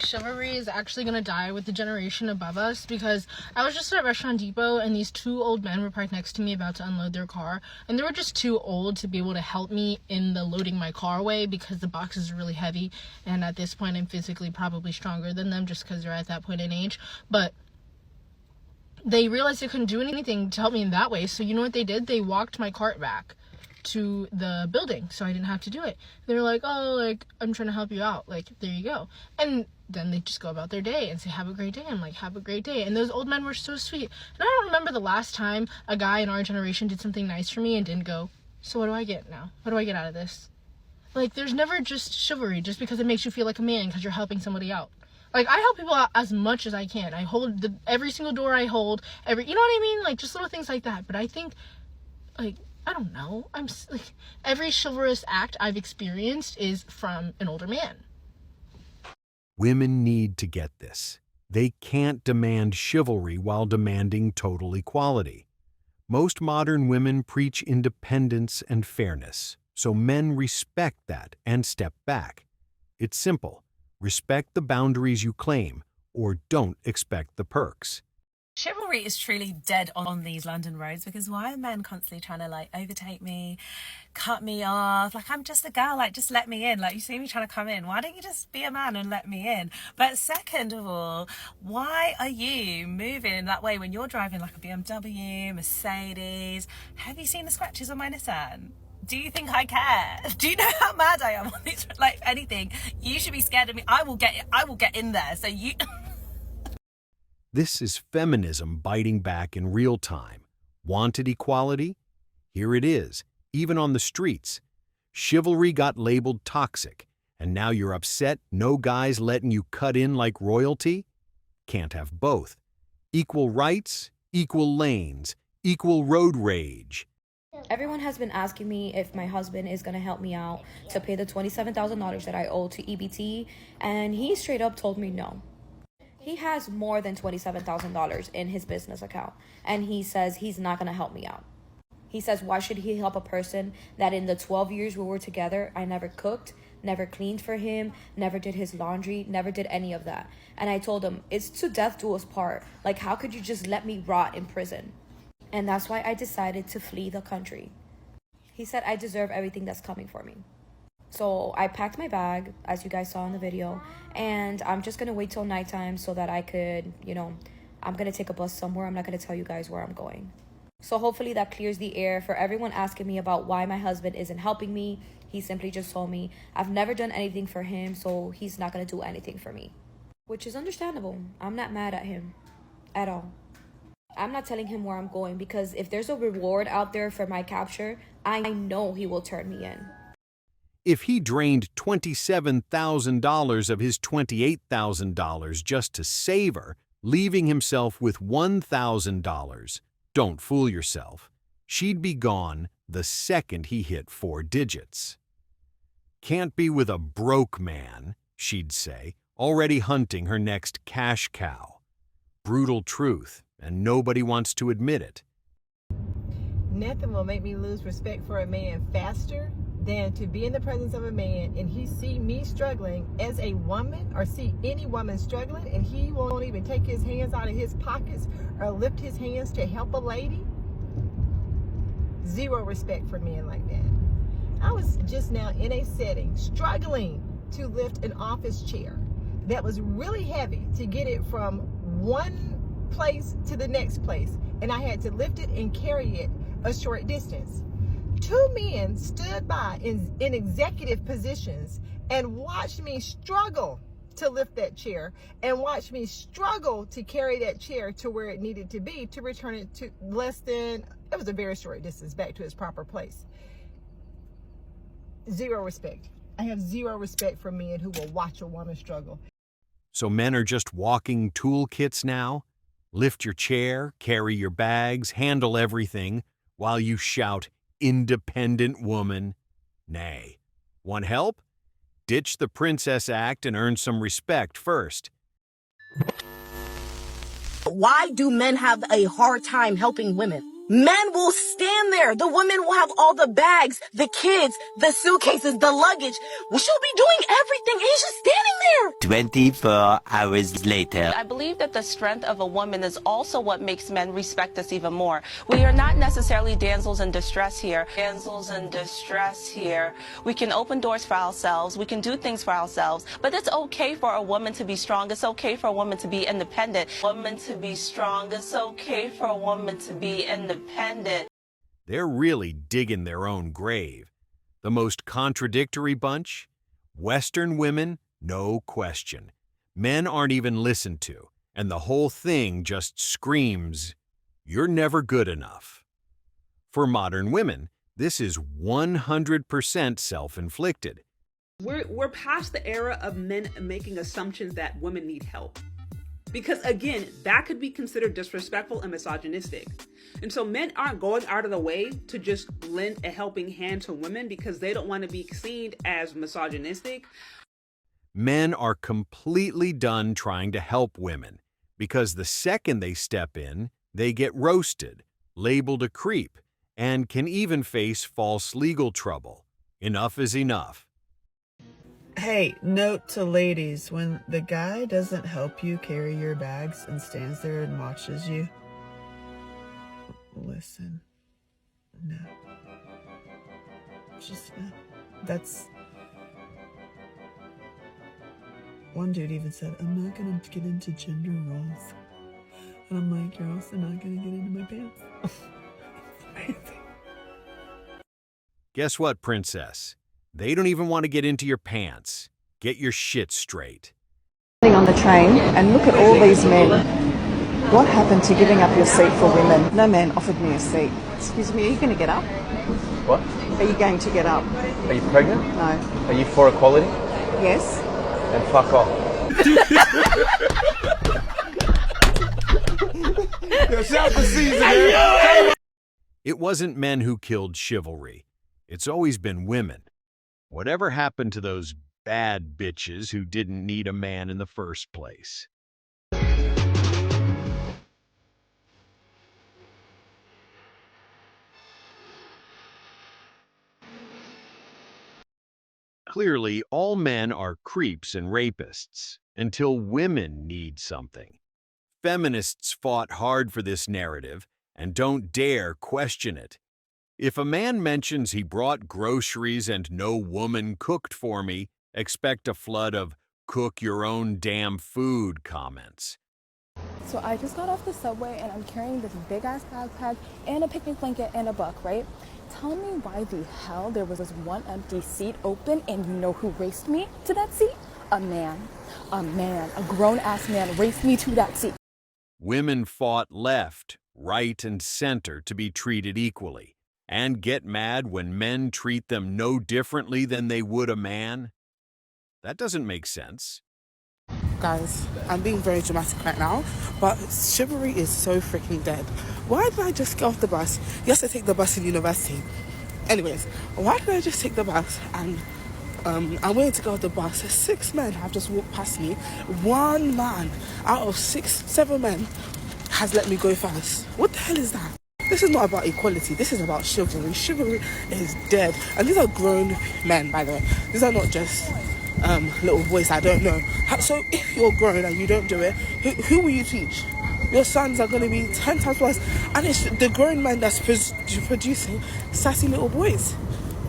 like chivalry is actually gonna die with the generation above us, because I was just at Restaurant Depot and these two old men were parked next to me about to unload their car, and they were just too old to be able to help me in the loading my car way because the boxes are really heavy, and at this point I'm physically probably stronger than them just because they're at that point in age. But they realized they couldn't do anything to help me in that way, so you know what they did? They walked my cart back to the building so I didn't have to do it. They're like, oh, like, I'm trying to help you out, like, there you go. And then they just go about their day and say, have a great day. I'm like, have a great day. And those old men were so sweet. And I don't remember the last time a guy in our generation did something nice for me and didn't go, so what do I get now? What do I get out of this? Like, there's never just chivalry just because it makes you feel like a man because you're helping somebody out. Like, I help people out as much as I can. I hold every single door I hold, you know what I mean? Like, just little things like that. But I think, like, I don't know. I'm like, every chivalrous act I've experienced is from an older man. Women need to get this. They can't demand chivalry while demanding total equality. Most modern women preach independence and fairness, so men respect that and step back. It's simple. Respect the boundaries you claim, or don't expect the perks. Chivalry is truly dead on these London roads, because why are men constantly trying to like overtake me, cut me off? Like, I'm just a girl, like, just let me in. Like, you see me trying to come in, why don't you just be a man and let me in? But second of all, why are you moving that way when you're driving like a BMW, Mercedes? Have you seen the scratches on my Nissan? Do you think I care? Do you know how mad I am on these? Like, anything, you should be scared of me. I will get in there. So you This is feminism biting back in real time. Wanted equality? Here it is, even on the streets. Chivalry got labeled toxic, and now you're upset no guy's letting you cut in like royalty? Can't have both. Equal rights, equal lanes, equal road rage. Everyone has been asking me if my husband is going to help me out to pay the $27,000 that I owe to EBT, and he straight up told me no. He has more than $27,000 in his business account, and he says he's not going to help me out. He says, why should he help a person that in the 12 years we were together, I never cooked, never cleaned for him, never did his laundry, never did any of that. And I told him, it's to death do us part. Like, how could you just let me rot in prison? And that's why I decided to flee the country. He said I deserve everything that's coming for me. So I packed my bag, as you guys saw in the video, and I'm just going to wait till nighttime so that I could, I'm going to take a bus somewhere. I'm not going to tell you guys where I'm going. So hopefully that clears the air for everyone asking me about why my husband isn't helping me. He simply just told me I've never done anything for him, so he's not going to do anything for me. Which is understandable. I'm not mad at him at all. I'm not telling him where I'm going because if there's a reward out there for my capture, I know he will turn me in. If he drained $27,000 of his $28,000 just to save her, leaving himself with $1,000, don't fool yourself. She'd be gone the second he hit 4 digits. Can't be with a broke man, she'd say, already hunting her next cash cow. Brutal truth, and nobody wants to admit it. Nothing will make me lose respect for a man faster than to be in the presence of a man and he see me struggling as a woman, or see any woman struggling, and he won't even take his hands out of his pockets or lift his hands to help a lady. Zero respect for men like that. I was just now in a setting struggling to lift an office chair that was really heavy to get it from one place to the next place, and I had to lift it and carry it a short distance. 2 men stood by in executive positions and watched me struggle to lift that chair and watched me struggle to carry that chair to where it needed to be to return it to it was a very short distance back to its proper place. Zero respect. I have zero respect for men who will watch a woman struggle. So men are just walking toolkits now? Lift your chair, carry your bags, handle everything, while you shout, independent woman. Nay. Want help? Ditch the Princess Act and earn some respect first. Why do men have a hard time helping women? Men will stand there. The women will have all the bags, the kids, the suitcases, the luggage. Well, she'll be doing everything, and he's just standing there. 24 hours later. I believe that the strength of a woman is also what makes men respect us even more. We are not necessarily damsels in distress here. Damsels in distress here. We can open doors for ourselves. We can do things for ourselves. But it's okay for a woman to be strong. It's okay for a woman to be independent. Woman to be strong. It's okay for a woman to be independent. They're really digging their own grave. The most contradictory bunch? Western women, no question. Men aren't even listened to, and the whole thing just screams, "You're never good enough." For modern women, this is 100% self-inflicted. We're past the era of men making assumptions that women need help. Because again, that could be considered disrespectful and misogynistic. And so men aren't going out of the way to just lend a helping hand to women because they don't want to be seen as misogynistic. Men are completely done trying to help women because the second they step in, they get roasted, labeled a creep, and can even face false legal trouble. Enough is enough. Hey, note to ladies, when the guy doesn't help you carry your bags and stands there and watches you, listen, no. Just, that's... One dude even said, "I'm not gonna get into gender roles." And I'm like, you're also not gonna get into my pants. Guess what, princess? They don't even want to get into your pants. Get your shit straight. On the train, and look at all these men. What happened to giving up your seat for women? No man offered me a seat. Excuse me, are you going to get up? What? Are you going to get up? Are you pregnant? No. Are you for equality? Yes. Then fuck off. It wasn't men who killed chivalry. It's always been women. Whatever happened to those bad bitches who didn't need a man in the first place? Clearly, all men are creeps and rapists until women need something. Feminists fought hard for this narrative and don't dare question it. If a man mentions he brought groceries and no woman cooked for me, expect a flood of "cook your own damn food" comments. So I just got off the subway and I'm carrying this big ass backpack and a picnic blanket and a book, right? Tell me why the hell there was this one empty seat open, and you know who raced me to that seat? A man, a grown ass man raced me to that seat. Women fought left, right, and center to be treated equally, and get mad when men treat them no differently than they would a man? That doesn't make sense. Guys, I'm being very dramatic right now, but chivalry is so freaking dead. Why did I just get off the bus? Yes, I take the bus in university. Anyways, why did I just take the bus and I'm waiting to go off the bus? 6 men have just walked past me. One man out of 7 men has let me go first. What the hell is that? This is not about equality. This is about chivalry. Chivalry is dead. And these are grown men, by the way. These are not just little boys I don't know. So if you're grown and you don't do it, who will you teach? Your sons are going to be 10 times worse. And it's the grown men that's producing sassy little boys.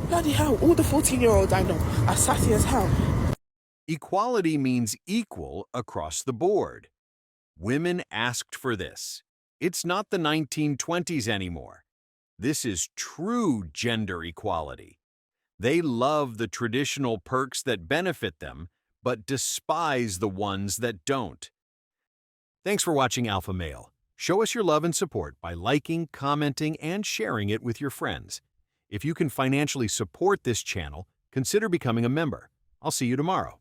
Bloody hell, all the 14-year-olds I know are sassy as hell. Equality means equal across the board. Women asked for this. It's not the 1920s anymore. This is true gender equality. They love the traditional perks that benefit them, but despise the ones that don't. Thanks for watching Alpha Male. Show us your love and support by liking, commenting, and sharing it with your friends. If you can financially support this channel, consider becoming a member. I'll see you tomorrow.